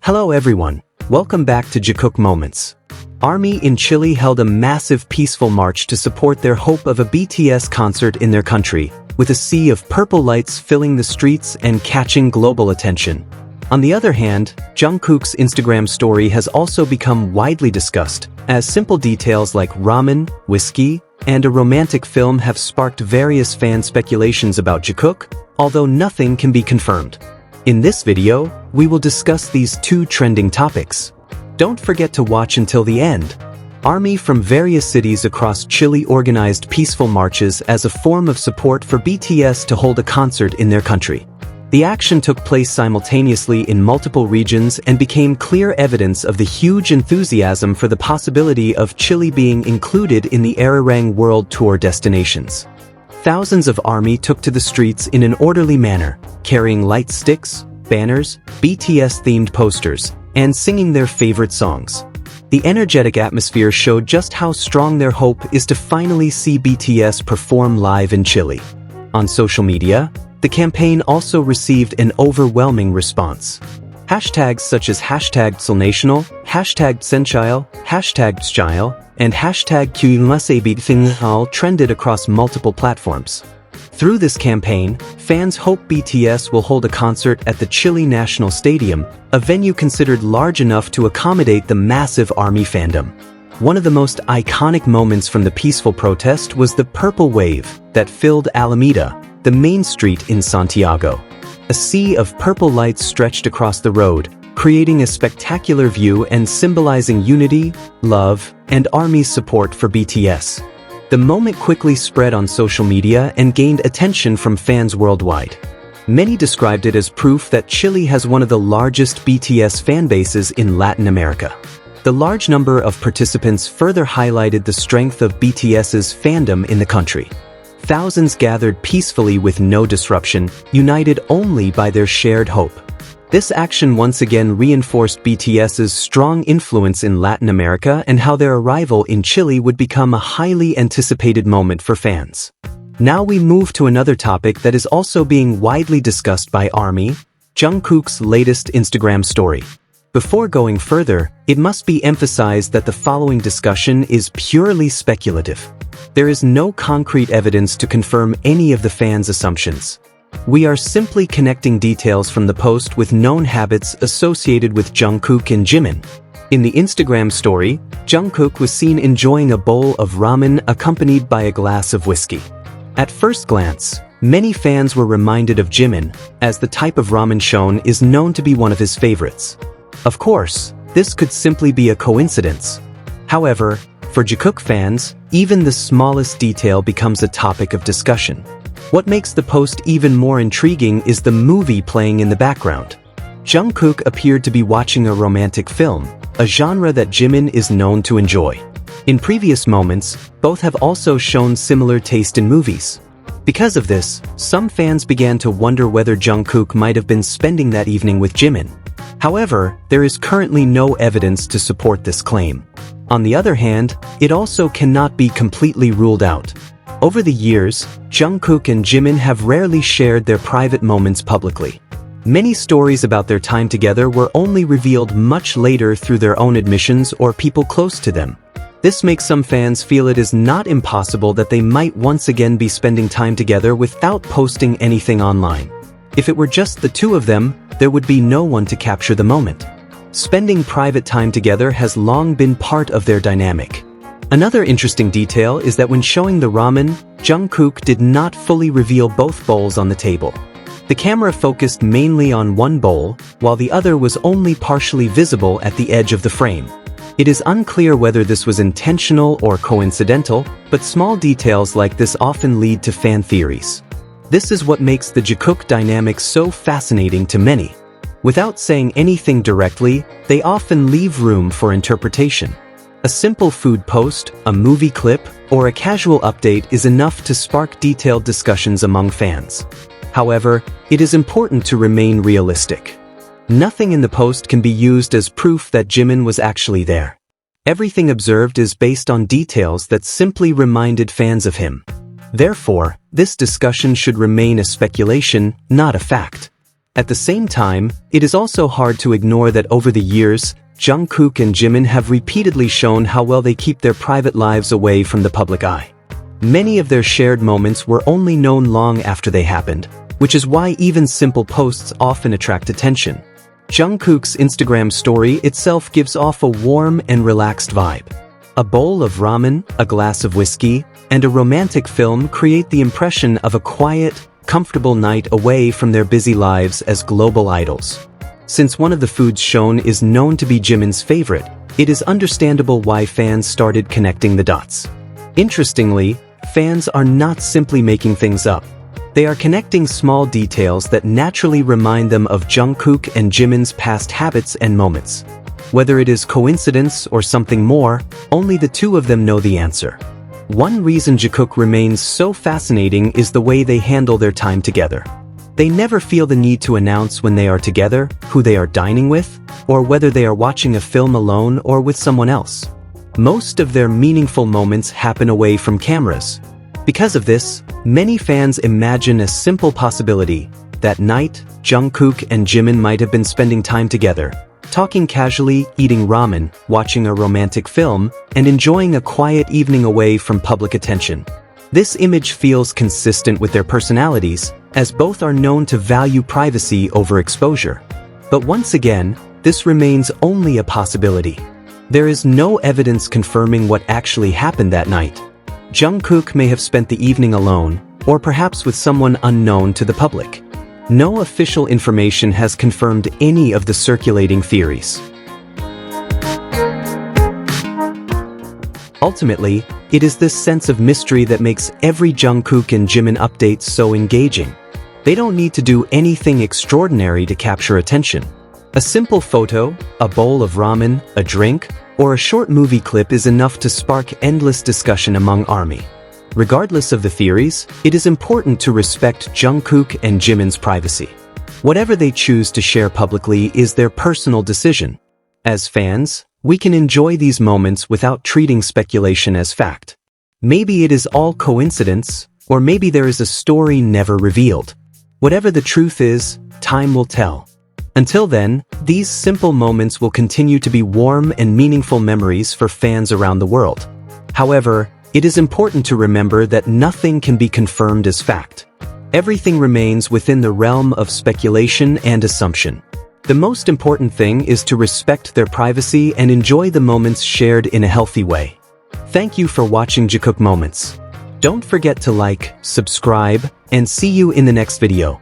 Hello everyone, welcome back to Jikook Moments. ARMY in Chile held a massive peaceful march to support their hope of a BTS concert in their country, with a sea of purple lights filling the streets and catching global attention. On the other hand, Jungkook's Instagram story has also become widely discussed, as simple details like ramen, whiskey, and a romantic film have sparked various fan speculations about Jikook, although nothing can be confirmed. In this video, we will discuss these two trending topics. Don't forget to watch until the end. ARMY from various cities across Chile organized peaceful marches as a form of support for BTS to hold a concert in their country. The action took place simultaneously in multiple regions and became clear evidence of the huge enthusiasm for the possibility of Chile being included in the ARIRANG World Tour destinations. Thousands of ARMY took to the streets in an orderly manner, carrying light sticks, banners, BTS-themed posters, and singing their favorite songs. The energetic atmosphere showed just how strong their hope is to finally see BTS perform live in Chile. On social media, the campaign also received an overwhelming response. Hashtags such as #SoulNational, #Senchile, #Style, and #QMusABitFinghal trended across multiple platforms. Through this campaign, fans hope BTS will hold a concert at the Chile National Stadium, a venue considered large enough to accommodate the massive ARMY fandom. One of the most iconic moments from the peaceful protest was the purple wave that filled Alameda, the main street in Santiago. A sea of purple lights stretched across the road, creating a spectacular view and symbolizing unity, love, and ARMY's support for BTS. The moment quickly spread on social media and gained attention from fans worldwide. Many described it as proof that Chile has one of the largest BTS fan bases in Latin America. The large number of participants further highlighted the strength of BTS's fandom in the country. Thousands gathered peacefully with no disruption, united only by their shared hope. This action once again reinforced BTS's strong influence in Latin America and how their arrival in Chile would become a highly anticipated moment for fans. Now we move to another topic that is also being widely discussed by ARMY, Jungkook's latest Instagram story. Before going further, it must be emphasized that the following discussion is purely speculative. There is no concrete evidence to confirm any of the fans' assumptions. We are simply connecting details from the post with known habits associated with Jungkook and Jimin. In the Instagram story, Jungkook was seen enjoying a bowl of ramen accompanied by a glass of whiskey. At first glance, many fans were reminded of Jimin, as the type of ramen shown is known to be one of his favorites. Of course, this could simply be a coincidence. However, for Jikook fans, even the smallest detail becomes a topic of discussion. What makes the post even more intriguing is the movie playing in the background. Jungkook appeared to be watching a romantic film, a genre that Jimin is known to enjoy. In previous moments, both have also shown similar taste in movies. Because of this, some fans began to wonder whether Jungkook might have been spending that evening with Jimin. However, there is currently no evidence to support this claim. On the other hand, it also cannot be completely ruled out. Over the years, Jungkook and Jimin have rarely shared their private moments publicly. Many stories about their time together were only revealed much later through their own admissions or people close to them. This makes some fans feel it is not impossible that they might once again be spending time together without posting anything online. If it were just the two of them, there would be no one to capture the moment. Spending private time together has long been part of their dynamic. Another interesting detail is that when showing the ramen, Jungkook did not fully reveal both bowls on the table. The camera focused mainly on one bowl, while the other was only partially visible at the edge of the frame. It is unclear whether this was intentional or coincidental, but small details like this often lead to fan theories. This is what makes the Jikook dynamic so fascinating to many. Without saying anything directly, they often leave room for interpretation. A simple food post, a movie clip, or a casual update is enough to spark detailed discussions among fans. However, it is important to remain realistic. Nothing in the post can be used as proof that Jimin was actually there. Everything observed is based on details that simply reminded fans of him. Therefore, this discussion should remain a speculation, not a fact. At the same time, it is also hard to ignore that over the years, Jungkook and Jimin have repeatedly shown how well they keep their private lives away from the public eye. Many of their shared moments were only known long after they happened, which is why even simple posts often attract attention. Jungkook's Instagram story itself gives off a warm and relaxed vibe. A bowl of ramen, a glass of whiskey, and a romantic film create the impression of a quiet, comfortable night away from their busy lives as global idols. Since one of the foods shown is known to be Jimin's favorite, it is understandable why fans started connecting the dots. Interestingly, fans are not simply making things up. They are connecting small details that naturally remind them of Jungkook and Jimin's past habits and moments. Whether it is coincidence or something more, only the two of them know the answer. One reason Jikook remains so fascinating is the way they handle their time together. They never feel the need to announce when they are together, who they are dining with, or whether they are watching a film alone or with someone else. Most of their meaningful moments happen away from cameras. Because of this, many fans imagine a simple possibility. That night, Jungkook and Jimin might have been spending time together, talking casually, eating ramen, watching a romantic film, and enjoying a quiet evening away from public attention. This image feels consistent with their personalities, as both are known to value privacy over exposure. But once again, this remains only a possibility. There is no evidence confirming what actually happened that night. Jungkook may have spent the evening alone, or perhaps with someone unknown to the public. No official information has confirmed any of the circulating theories. Ultimately, it is this sense of mystery that makes every Jungkook and Jimin update so engaging. They don't need to do anything extraordinary to capture attention. A simple photo, a bowl of ramen, a drink, or a short movie clip is enough to spark endless discussion among ARMY. Regardless of the theories, it is important to respect Jungkook and Jimin's privacy. Whatever they choose to share publicly is their personal decision. As fans, we can enjoy these moments without treating speculation as fact. Maybe it is all coincidence, or maybe there is a story never revealed. Whatever the truth is, time will tell. Until then, these simple moments will continue to be warm and meaningful memories for fans around the world. However, it is important to remember that nothing can be confirmed as fact. Everything remains within the realm of speculation and assumption. The most important thing is to respect their privacy and enjoy the moments shared in a healthy way. Thank you for watching Jikook Moments. Don't forget to like, subscribe, and see you in the next video.